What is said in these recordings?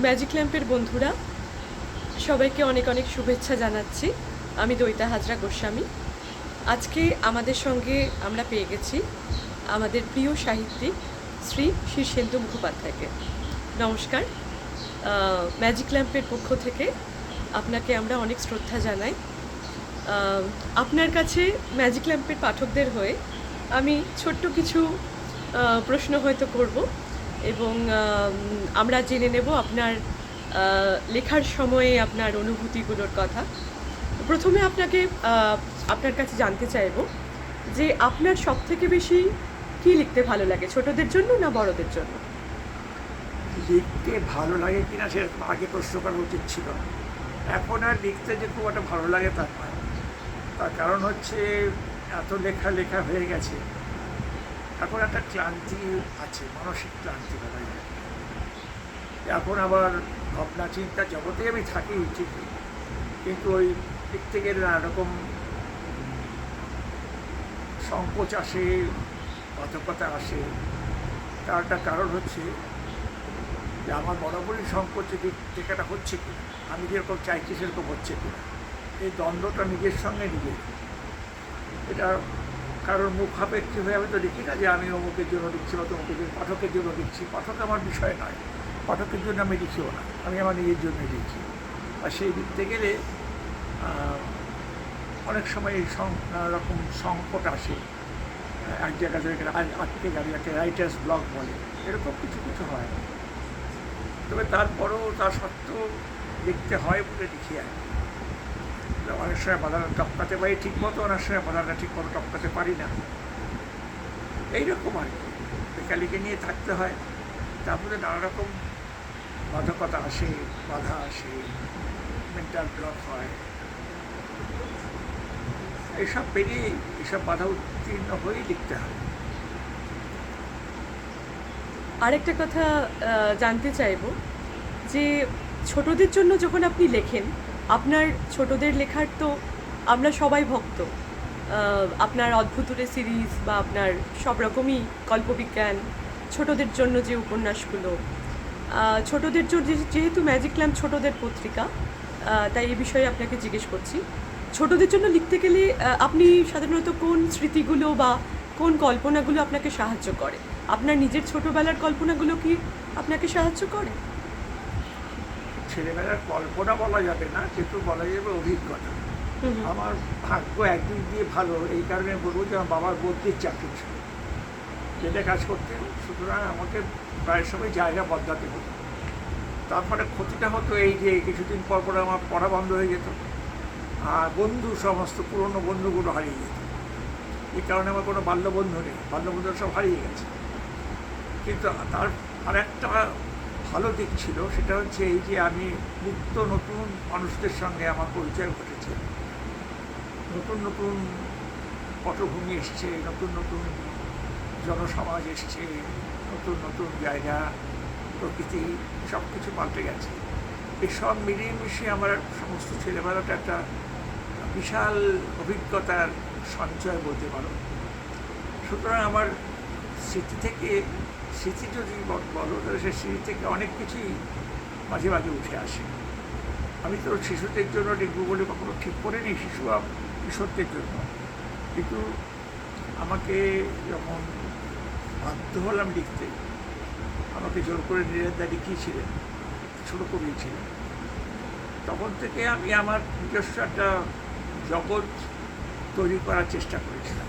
Magic ল্যাম্পের বন্ধুরা সবাইকে অনেক অনেক শুভেচ্ছা জানাচ্ছি। আমি দৈতা হাজরা গোস্বামী। আজকে আমাদের সঙ্গে আমরা পেয়ে গেছি আমাদের প্রিয় সাহিত্যিক শ্রী শীর্ষেন্দু মুখোপাধ্যায়কে। নমস্কার। ম্যাজিক ল্যাম্পের পক্ষ থেকে আপনাকে আমরা অনেক শ্রদ্ধা জানাই। আপনার কাছে ম্যাজিক ল্যাম্পের পাঠকদের হয়ে আমি ছোট্ট কিছু প্রশ্ন হয়তো করব এবং আমরা জেনে নেব আপনার লেখার সময়ে আপনার অনুভূতিগুলোর কথা। প্রথমে আপনার কাছে জানতে চাইব যে আপনার সবথেকে বেশি কী লিখতে ভালো লাগে, ছোটদের জন্য না বড়দের জন্য? লিখতে ভালো লাগে কিনা সেরকম আগে প্রশ্ন করা উচিত ছিল। এখন আর লিখতে যে খুব একটা ভালো লাগে তা নয়। তার কারণ হচ্ছে এত লেখা লেখা হয়ে গেছে, এখন একটা ক্লান্তি আছে, মানসিক ক্লান্তি বলা যায়। এখন আবার ভাবনা চিন্তা জগতে আমি থাকি ঠিকই, কিন্তু ওই লিখতে গেলে নানা রকম সংকোচ আসে, বাধকতা আসে। তার একটা কারণ হচ্ছে যে আমার বরাবরই সংকোচে লেখাটা হচ্ছে কিনা, আমি যেরকম চাইছি সেরকম হচ্ছে কিনা, এই দ্বন্দ্বটা নিজের সঙ্গে নিজের। এটা কারোর মুখাপেক্ষি হয়ে আমি তো লিখি না যে আমি অমুকের জন্য লিখছি বা তমুকের জন্য, পাঠকের জন্য লিখছি। পাঠক আমার বিষয় নয়, পাঠকের জন্য আমি লিখিও না, আমি আমার নিজের জন্যই লিখি। আর সেই লিখতে গেলে অনেক সময় এই নানা রকম সংকট আসে। এক জায়গা থেকে আটকে গেলে একটা রাইটার্স ব্লক বলে, এরকম কিছু কিছু হয়। তবে তারপরেও তা সত্ত্বেও লিখতে হয় বলে লিখি আর কি। অনেক সময় বাধাটা টপকাতে পারি ঠিক মতো, অনেক সময় বাধাটা ঠিক মতো টপকাতে পারি না, এইরকম আর কি। লেখালেখি নিয়ে থাকতে হয়, তারপরে নানা রকম বাধকতা আসে, বাধা আসে, মেন্টাল ব্লক হয়। এইসব পেরিয়ে এইসব বাধা উত্তীর্ণ হয়েই লিখতে হয়। আরেকটা কথা জানতে চাইব যে ছোটদের জন্য যখন আপনি লেখেন, আপনার ছোটদের লেখার তো আমরা সবাই ভক্ত। আপনার অদ্ভুতুরে সিরিজ বা আপনার সব রকমই কল্পবিজ্ঞান, ছোটদের জন্য যে উপন্যাসগুলো, ছোটদের জন্য যেহেতু ম্যাজিক ল্যাম্প ছোটদের পত্রিকা, তাই এই বিষয়ে আপনাকে জিজ্ঞেস করছি। ছোটদের জন্য লিখতে গেলে আপনি সাধারণত কোন স্মৃতিগুলো বা কোন কল্পনাগুলো আপনাকে সাহায্য করে? আপনার নিজের ছোটবেলার কল্পনাগুলো কি আপনাকে সাহায্য করে? ছেলেবেলার কল্পনা বলা যাবে না, কিন্তু বলা যাবে অভিজ্ঞতা। আমার ভাগ্য একদিক দিয়ে ভালো, এই কারণে বলবো যে আমার বাবার বদ্যির চাকরি ছিল, যেটা কাজ করতেন, সুতরাং আমাকে প্রায় সময় জায়গা বদলাতে হতো। তারপরে ক্ষতিটা হতো এই যে কিছুদিন পর পরে আমার পড়া বন্ধ হয়ে যেত, আর বন্ধু সমস্ত পুরনো বন্ধুগুলো হারিয়ে যেত। এই কারণে আমার কোনো বাল্যবন্ধু নেই, বাল্যবন্ধুরা সব হারিয়ে গেছে। কিন্তু তার আর একটা ভালো দিক ছিল, সেটা হচ্ছে এই যে আমি নিত্য নতুন মানুষদের সঙ্গে আমার পরিচয় ঘটেছে, নতুন নতুন পটভূমি এসছে, নতুন নতুন জনসমাজ এসছে, নতুন নতুন জায়গা, প্রকৃতি, সব কিছু পাল্টে গেছে। এসব মিলিয়ে মিশিয়ে আমার সমস্ত ছেলেবেলাটা একটা বিশাল অভিজ্ঞতার সঞ্চয় বলতে পারো। সুতরাং আমার স্মৃতি যদি বলো তাহলে সে স্মৃতি থেকে অনেক কিছুই মাঝে মাঝে উঠে আসে। আমি তো শিশুদের জন্য লিখবো বলে কখনো ঠিক করে নিই, শিশু কিশোরদের জন্য। কিন্তু আমাকে যখন বাধ্য হলাম লিখতে, আমাকে জোর করে নীরেন্দা লিখিয়েছিলেন, ছোটো কবি ছিলেন, তখন থেকে আমি আমার নিজস্ব একটা জগৎ তৈরি করার চেষ্টা করেছিলাম,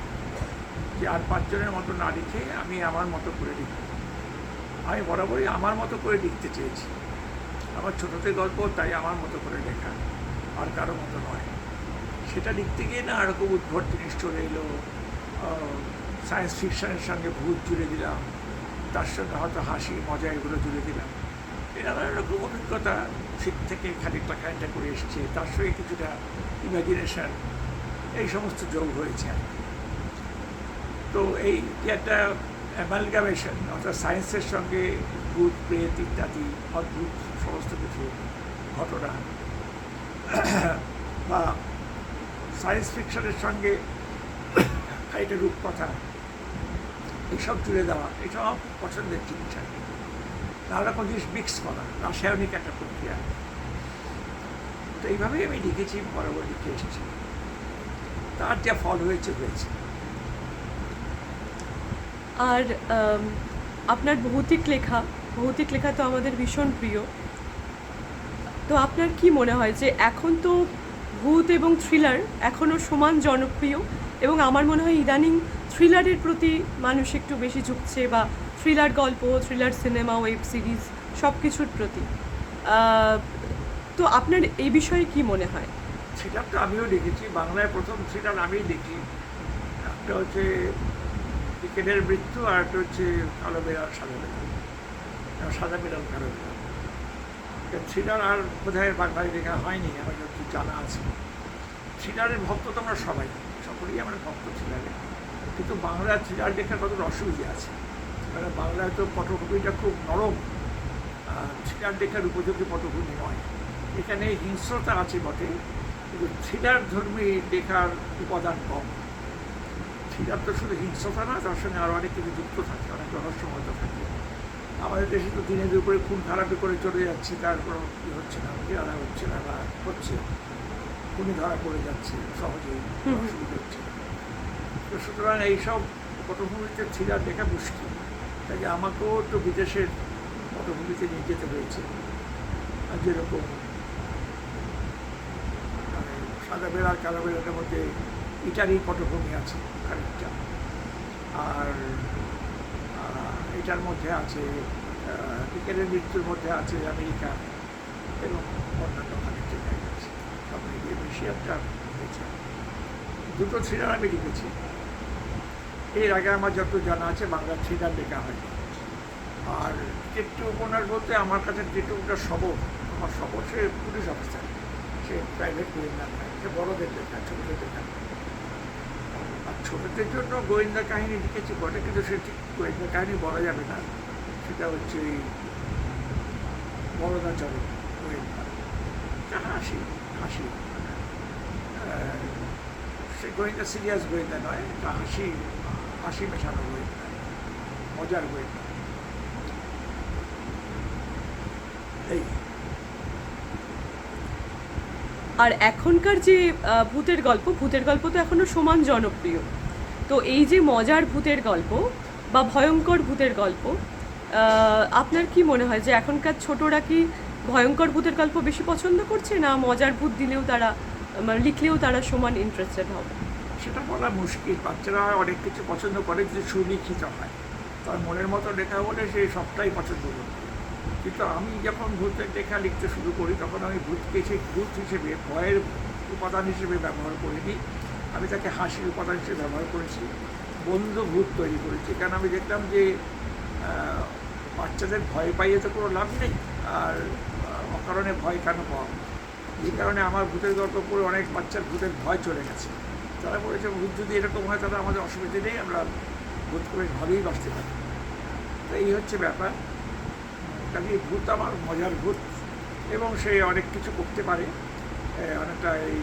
যে আর পাঁচজনের মতো না লিখে আমি আমার মতো করে লিখব। আমি বরাবরই আমার মতো করে লিখতে চেয়েছি। আমার ছোটোদের গল্প তাই আমার মতো করে লেখা, আর কারো মতো নয়। সেটা লিখতে গিয়ে না আরকম উদ্ভট জিনিস চলে এলো। সায়েন্স ফিকশনের সঙ্গে ভূত জুড়ে দিলাম, তার সঙ্গে হয়তো হাসি মজা এগুলো জুড়ে দিলাম। এরা এরকম অভিজ্ঞতা শীত থেকে খানিকটা খানিকটা করে এসছে, তার সঙ্গে কিছুটা ইমাজিনেশন, এই সমস্ত যোগ হয়েছে। তো এই যে একটা অ্যামালগামেশন, অর্থাৎ সায়েন্সের সঙ্গে ভূত প্রেত ইত্যাদি অদ্ভুত সমস্ত কিছু ঘটনা, বা সায়েন্স ফিকশনের সঙ্গে খানিকটা রূপকথা, এইসব জুড়ে দেওয়া, এসব আমার পছন্দের জিনিস আর কি। নানা রকম জিনিস মিক্স করা, রাসায়নিক একটা প্রক্রিয়া। তো এইভাবেই আমি লিখেছি, বরাবর লিখে এসেছি। তার যা ফল হয়েছে হয়েছে। আর আপনার ভৌতিক লেখা তো আমাদের ভীষণ প্রিয়। তো আপনার কি মনে হয় যে এখন তো ভূত এবং থ্রিলার এখনও সমান জনপ্রিয়, এবং আমার মনে হয় ইদানিং থ্রিলারের প্রতি মানুষ একটু বেশি ঝুঁকছে, বা থ্রিলার গল্প, থ্রিলার সিনেমা, ওয়েব সিরিজ সব কিছুর প্রতি। তো আপনার এই বিষয়ে কি মনে হয়? থ্রিলার তো আমিও লিখেছি, বাংলায় প্রথম থ্রিলার আমিই লিখি। একটা হচ্ছে ক্রিকেটের মৃত্যু, আর একটা হচ্ছে কালো বেড়াল সাদা বেড়াল, সাদা বেড়াল কালো বেড়াল। থ্রিলার আর বোধহয় বাংলায় লেখা হয়নি, আমার যত জানা আছে। থ্রিলারের ভক্ত তো আমরা সবাই, সকলেই আমরা ভক্ত থ্রিলারের। কিন্তু বাংলার থ্রিলার লেখার কত অসুবিধা আছে, মানে বাংলায় তো পটভূমিটা খুব নরম, থ্রিলার লেখার উপযোগী পটভূমি নয়। এখানে হিংস্রতা আছে বটে, কিন্তু থ্রিলার ধর্মী লেখার উপাদান কম। থ্রিলার তো শুধু হিংস্রতা না, তার সঙ্গে আরও অনেক কিছু যুক্ত থাকে, অনেক রহস্যময়তা থাকে। আমাদের দেশে তো দিনের দুপুরে খুন খারাপি করে চলে যাচ্ছে, তার কোনো কী হচ্ছে না, আনা হচ্ছে না, বা হচ্ছে, খুনি ধরা পড়ে যাচ্ছে সহজেই, অসুবিধা হচ্ছে না। তো সুতরাং এইসব পটভূমিতে থ্রিলার লেখা মুশকিল। তাই আমাকেও তো বিদেশের পটভূমিতে নিয়ে যেতে হয়েছে। আর যেরকম মানে সাদা বেড়াল কালো বেড়ালের মধ্যে ইটালির পটভূমি আছে খানিকটা, আর এটার মধ্যে আছে ক্রিকেটের মৃত্যুর মধ্যে আছে আমেরিকা, এবং অন্যান্য খানিকটা জায়গা আছে। সব মিলিয়ে বেশি একটা হয়েছে। দুটো থ্রিলার আমি লিখেছি। এর আগে আমার যত জানা আছে বাংলা থ্রিলার লেখা হয়নি। আর ডিটেকটিভ উপন্যাস বলতে আমার কাছে ডিটেকটিভটা শবর, আমার শবর সে পুলিশ অফিসার, সে প্রাইভেট গোয়েন্দা নয়, সে বড়দের লেখা, ছোটদের লেখা। আর ছোটদের জন্য গোয়েন্দা কাহিনী লিখেছি বটে, কিন্তু সে ঠিক গোয়েন্দা কাহিনী বলা যাবে না। সেটা হচ্ছে ওই বড়দাচরণ গোয়েন্দা, হাসি হাসি, সে গোয়েন্দা সিরিয়াস গোয়েন্দা নয়, এটা হাসি হাসি মেশানো গোয়েন্দা, মজার গোয়েন্দা। এই আর এখনকার যে ভূতের গল্প তো এখনও সমান জনপ্রিয়। তো এই যে মজার ভূতের গল্প বা ভয়ঙ্কর ভূতের গল্প, আপনার কি মনে হয় যে এখনকার ছোটরা কি ভয়ঙ্কর ভূতের গল্প বেশি পছন্দ করছে, না মজার ভূত দিলেও তারা লিখলেও তারা সমান ইন্টারেস্টেড হবে? সেটা বলা মুশকিল। বাচ্চারা অনেক কিছু পছন্দ করে যদি সুলিখিত হয়, তার মনের মতো লেখা হলে সে সবটাই পছন্দ করবে। কিন্তু আমি যখন ভূতের লেখা লিখতে শুরু করি, তখন আমি ভূতকে সেই ভূত হিসেবে, ভয়ের উপাদান হিসেবে ব্যবহার করিনি। আমি তাকে হাসির উপাদান হিসেবে ব্যবহার করেছি, বন্ধু ভূত তৈরি করেছি। কারণ আমি দেখলাম যে বাচ্চাদের ভয় পাইয়ে তো কোনো লাভ নেই, আর অকারণে ভয় কেন পাওয়া। এই কারণে আমার ভূতের গল্প পড়ে অনেক বাচ্চার ভূতের ভয় চলে গেছে। তারা বলেছে ভূত যদি এরকম হয় তাহলে আমাদের অসুবিধে নেই, আমরা ভূত করে ভালোই বাঁচতে পারি। তো এই হচ্ছে ব্যাপার। কাজে ভূত আমার মজার ভূত, এবং সে অনেক কিছু করতে পারে, অনেকটা এই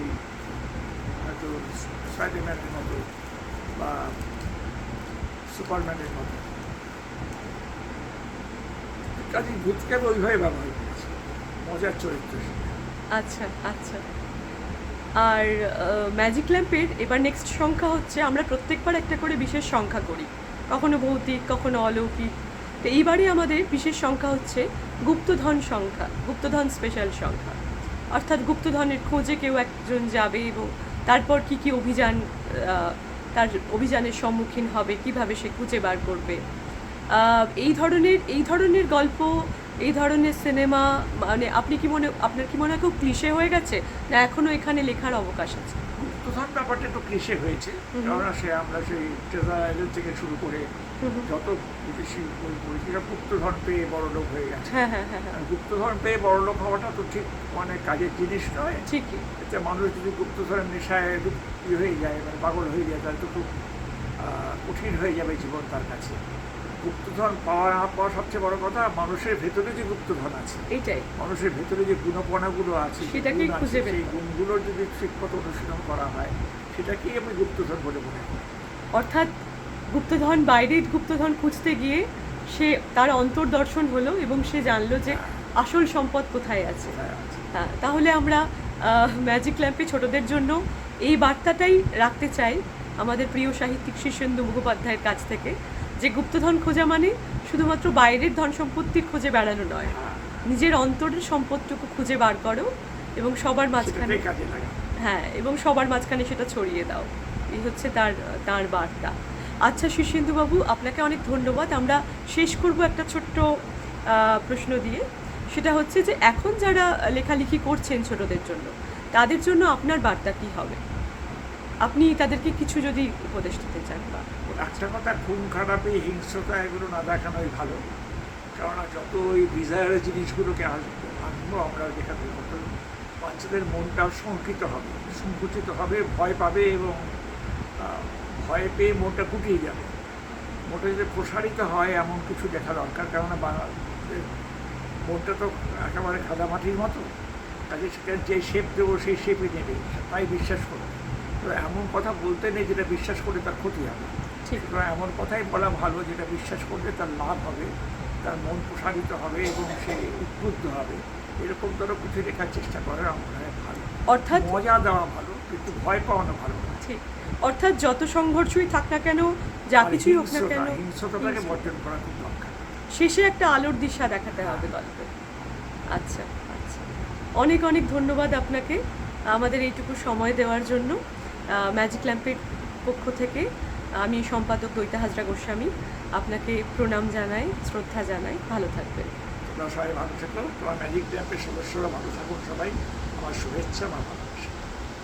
হয়তো স্পাইডারম্যানের মতো বা সুপারম্যানের মতো। কাজে ভূতকে আমি ওইভাবে ব্যবহার করেছি, মজার চরিত্র। আচ্ছা আচ্ছা। আর ম্যাজিক ল্যাম্পের এবার নেক্সট সংখ্যা হচ্ছে, আমরা প্রত্যেকবার একটা করে বিশেষ সংখ্যা করি, কখনো ভৌতিক, কখনো অলৌকিক। তো এইবারই আমাদের বিশেষ সংখ্যা হচ্ছে গুপ্তধন সংখ্যা, গুপ্তধন স্পেশাল সংখ্যা। অর্থাৎ গুপ্তধনের খোঁজে কেউ একজন যাবে, এবং তারপর কি কি অভিযান, তার অভিযানের সম্মুখীন হবে, কিভাবে সে খুঁজে বার করবে। এই ধরনের গল্প, এই ধরনের সিনেমা, মানে আপনার কি মনে হয় খুব ক্লিশে হয়ে গেছে, না এখনও এখানে লেখার অবকাশ আছে? গুপ্তধন ব্যাপারটা একটু ক্লিশে হয়েছে, কেননা আমরা সেই ট্রেজার আইল্যান্ড থেকে শুরু করে যত বিদেশি বই পড়েছি সব গুপ্তধন পেয়ে বড়লোক হয়ে গেছে। হ্যাঁ হ্যাঁ হ্যাঁ হ্যাঁ, গুপ্তধন পেয়ে বড়লোক হওয়াটা তো ঠিক মানে কাজের জিনিস নয়। ঠিকই। এতে মানুষ যদি গুপ্তধনের নেশায় হয়ে যায়, মানে পাগল হয়ে যায়, তাহলে তো খুব কঠিন হয়ে যাবে জীবন তার কাছে। গুপ্তধন পাওয়া না পাওয়া সবচেয়ে বড় কথা, মানুষের ভেতরে যে গুপ্তধন আছে, এটাই মানুষের ভেতরে যে গুণপনাগুলো আছে, সেটাকেই খুঁজে বের সেই করা। গুণগুলোর যদি ঠিকমতো অনুশীলন করা হয়, সেটাকেই আমি গুপ্তধন বলে মনে করি। অর্থাৎ গুপ্তধন, বাইরের গুপ্তধন খুঁজতে গিয়ে সে তার অন্তর্দর্শন হলো এবং সে জানলো যে আসল সম্পদ কোথায় আছে। কোথায় আছে। হ্যাঁ, তাহলে আমরা ম্যাজিক ল্যাম্পে ছোটদের জন্য এই বার্তাটাই রাখতে চাই আমাদের প্রিয় সাহিত্যিক শীর্ষেন্দু মুখোপাধ্যায়ের কাছ থেকে, যে গুপ্তধন খোঁজা মানে শুধুমাত্র বাইরের ধন সম্পত্তির খোঁজে বেড়ানো নয়, নিজের অন্তরের সম্পদটুকু খুঁজে বার করো এবং সবার মাঝখানে, সেটাতেই কাজে লাগে। হ্যাঁ, এবং সবার মাঝখানে সেটা ছড়িয়ে দাও। এই হচ্ছে তার বার্তা। আচ্ছা শীর্ষেন্দুবাবু, আপনাকে অনেক ধন্যবাদ। আমরা শেষ করব একটা ছোট্ট প্রশ্ন দিয়ে। সেটা হচ্ছে যে এখন যারা লেখালেখি করছেন ছোটদের জন্য, তাদের জন্য আপনার বার্তা কী হবে? আপনি তাদেরকে কিছু যদি উপদেশ দিতে চান বা একটা কথা, খুন খারাপি হিংস্রতা এগুলো না দেখানোই ভালো। কেননা যত ওই ডিজায়ারের জিনিসগুলোকে আনবো আমরা দেখাতে, তত বাচ্চাদের মনটাও শঙ্কিত হবে, সংকুচিত হবে, ভয় পাবে এবং ভয় পেয়ে মনটা গুটিয়ে যাবে। মনটা যদি প্রসারিত হয় এমন কিছু দেখা দরকার। কেননা বাংলাদেশের মনটা তো একেবারে কাদামাটির মতো, কাজে সেখানে যে শেপ দেবো সেই শেপই নেবে, তাই বিশ্বাস করবে। তো এমন কথা বলতে নেই যেটা বিশ্বাস করলে তার ক্ষতি হবে। ঠিক। সুতরাং এমন কথাই বলা ভালো যেটা বিশ্বাস করলে তার লাভ হবে, তার মন প্রসারিত হবে এবং সে উদ্বুদ্ধ হবে। এরকম ধরো কিছু লেখার চেষ্টা করে আমার মনে হয় ভালো। অর্থাৎ মজা দেওয়া ভালো, কিন্তু ভয় পাওয়ানো ভালো না। ঠিক, অর্থাৎ যত সংঘর্ষই থাক না কেন, যা আর কিছুই হোক না কেন, হিংস্রতাটাকে বর্জন করা খুব দরকার। শেষে একটা আলোর দিশা দেখাতে হবে গল্পে। আচ্ছা আচ্ছা, অনেক অনেক ধন্যবাদ আপনাকে আমাদের এইটুকু সময় দেওয়ার জন্য। ম্যাজিক ল্যাম্পের পক্ষ থেকে আমি সম্পাদক দৈতা হাজরা গোস্বামী আপনাকে প্রণাম জানাই, শ্রদ্ধা জানাই। ভালো থাকবেন। তোমরা সবাই ভালো থেকো, তোমার ম্যাজিক ল্যাম্পের সদস্যরা ভালো থাকুন, সবাই আমার শুভেচ্ছা, আমার ভালোবাসা।